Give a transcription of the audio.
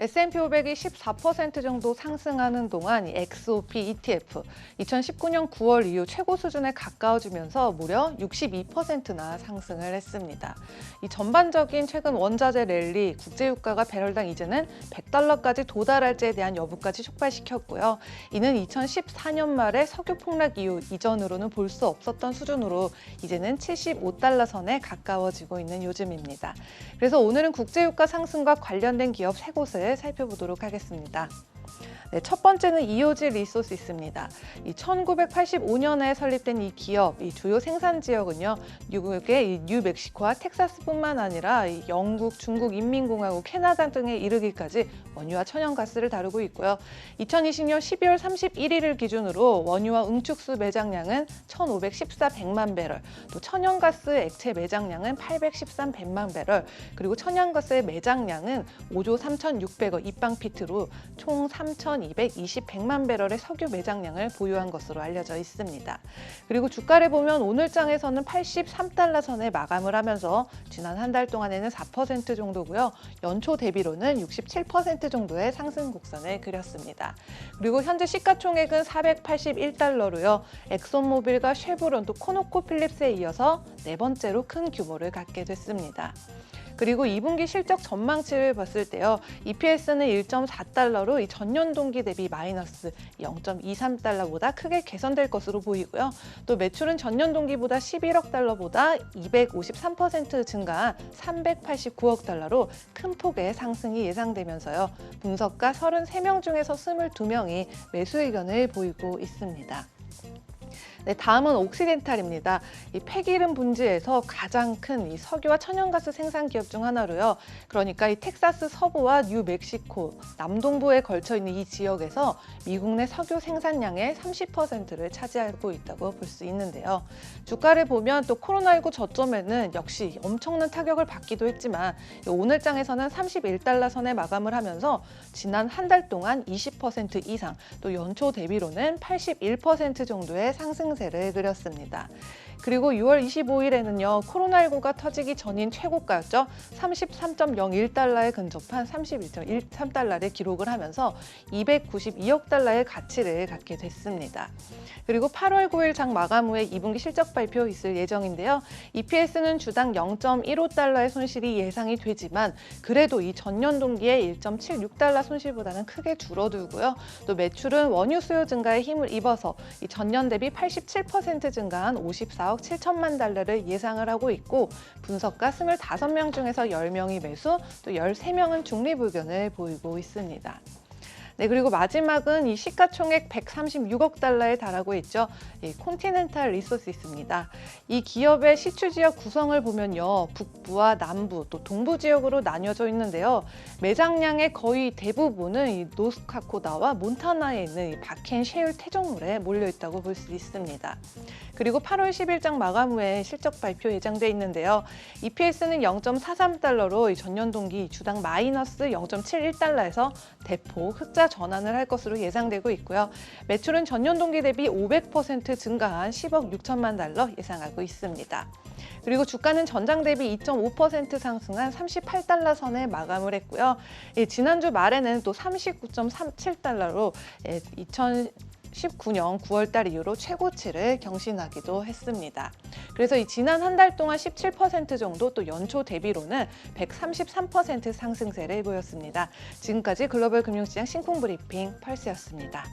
S&P 500이 14% 정도 상승하는 동안 이 XOP ETF 2019년 9월 이후 최고 수준에 가까워지면서 무려 62%나 상승을 했습니다. 이 전반적인 최근 원자재 랠리, 국제유가가 배럴당 이제는 100달러까지 도달할지에 대한 여부까지 촉발시켰고요. 이는 2014년 말에 석유 폭락 이후 이전으로는 볼 수 없었던 수준으로 이제는 75달러 선에 가까워지고 있는 요즘입니다. 그래서 오늘은 국제유가 상승과 관련된 기업 3곳을 살펴보도록 하겠습니다. 네, 첫 번째는 이오지 리소시스입니다. 1985년에 설립된 이 기업, 이 주요 생산 지역은요, 미국의 뉴멕시코와 텍사스뿐만 아니라 영국, 중국 인민공화국, 캐나다 등에 이르기까지 원유와 천연가스를 다루고 있고요. 2020년 12월 31일을 기준으로 원유와 응축수 매장량은 1,514백만 배럴, 또 천연가스 액체 매장량은 813 백만 배럴, 그리고 천연가스의 매장량은 5조 3,600억 입방피트로 총 3,220백만 배럴의 석유 매장량을 보유한 것으로 알려져 있습니다. 그리고 주가를 보면 오늘 장에서는 83달러 선에 마감을 하면서 지난 한 달 동안에는 4% 정도고요. 연초 대비로는 67% 정도의 상승 곡선을 그렸습니다. 그리고 현재 시가총액은 481달러로요. 엑손모빌과 쉐보론 또 코노코필립스에 이어서 네 번째로 큰 규모를 갖게 됐습니다. 그리고 2분기 실적 전망치를 봤을 때요. EPS는 1.4달러로 이 전년 동기 대비 마이너스 0.23달러보다 크게 개선될 것으로 보이고요. 또 매출은 전년 동기보다 11억 달러보다 253% 증가한 389억 달러로 큰 폭의 상승이 예상되면서요. 분석가 33명 중에서 22명이 매수 의견을 보이고 있습니다. 네, 다음은 옥시덴탈입니다. 이 폐기름 분지에서 가장 큰 이 석유와 천연가스 생산 기업 중 하나로요. 그러니까 이 텍사스 서부와 뉴멕시코 남동부에 걸쳐 있는 이 지역에서 미국 내 석유 생산량의 30%를 차지하고 있다고 볼 수 있는데요. 주가를 보면 또 코로나19 저점에는 역시 엄청난 타격을 받기도 했지만 오늘 장에서는 31달러 선에 마감을 하면서 지난 한 달 동안 20% 이상 또 연초 대비로는 81% 정도의 상승세를 그렸습니다. 그리고 6월 25일에는요. 코로나19가 터지기 전인 최고가였죠. 33.01달러에 근접한 31.13달러를 기록을 하면서 292억 달러의 가치를 갖게 됐습니다. 그리고 8월 9일 장 마감 후에 2분기 실적 발표 있을 예정인데요. EPS는 주당 0.15달러의 손실이 예상이 되지만 그래도 이 전년 동기의 1.76달러 손실보다는 크게 줄어들고요. 또 매출은 원유 수요 증가에 힘을 입어서 이 전년 대비 87% 증가한 54억 7천만 달러를 예상을 하고 있고 분석가 25명 중에서 10명이 매수, 또 13명은 중립 의견을 보이고 있습니다. 네, 그리고 마지막은 이 시가총액 136억 달러에 달하고 있죠. 이 콘티넨탈 리소시스입니다. 이 기업의 시추 지역 구성을 보면요. 북부와 남부 또 동부 지역으로 나뉘어져 있는데요. 매장량의 거의 대부분은 이 노스카코다와 몬타나에 있는 이 바켄 셰일 태종물에 몰려 있다고 볼 수 있습니다. 그리고 8월 10일장 마감 후에 실적 발표 예정돼 있는데요. EPS는 0.43달러로 전년 동기 주당 마이너스 0.71달러에서 대폭 흑자 전환을 할 것으로 예상되고 있고요. 매출은 전년 동기 대비 500% 증가한 10억 6천만 달러 예상하고 있습니다. 그리고 주가는 전장 대비 2.5% 상승한 38달러 선에 마감을 했고요. 지난주 말에는 또 39.37달러로 2019년 9월달 이후로 최고치를 경신하기도 했습니다. 그래서 이 지난 한 달 동안 17% 정도 또 연초 대비로는 133% 상승세를 보였습니다. 지금까지 글로벌 금융시장 신쿵 브리핑 펄스였습니다.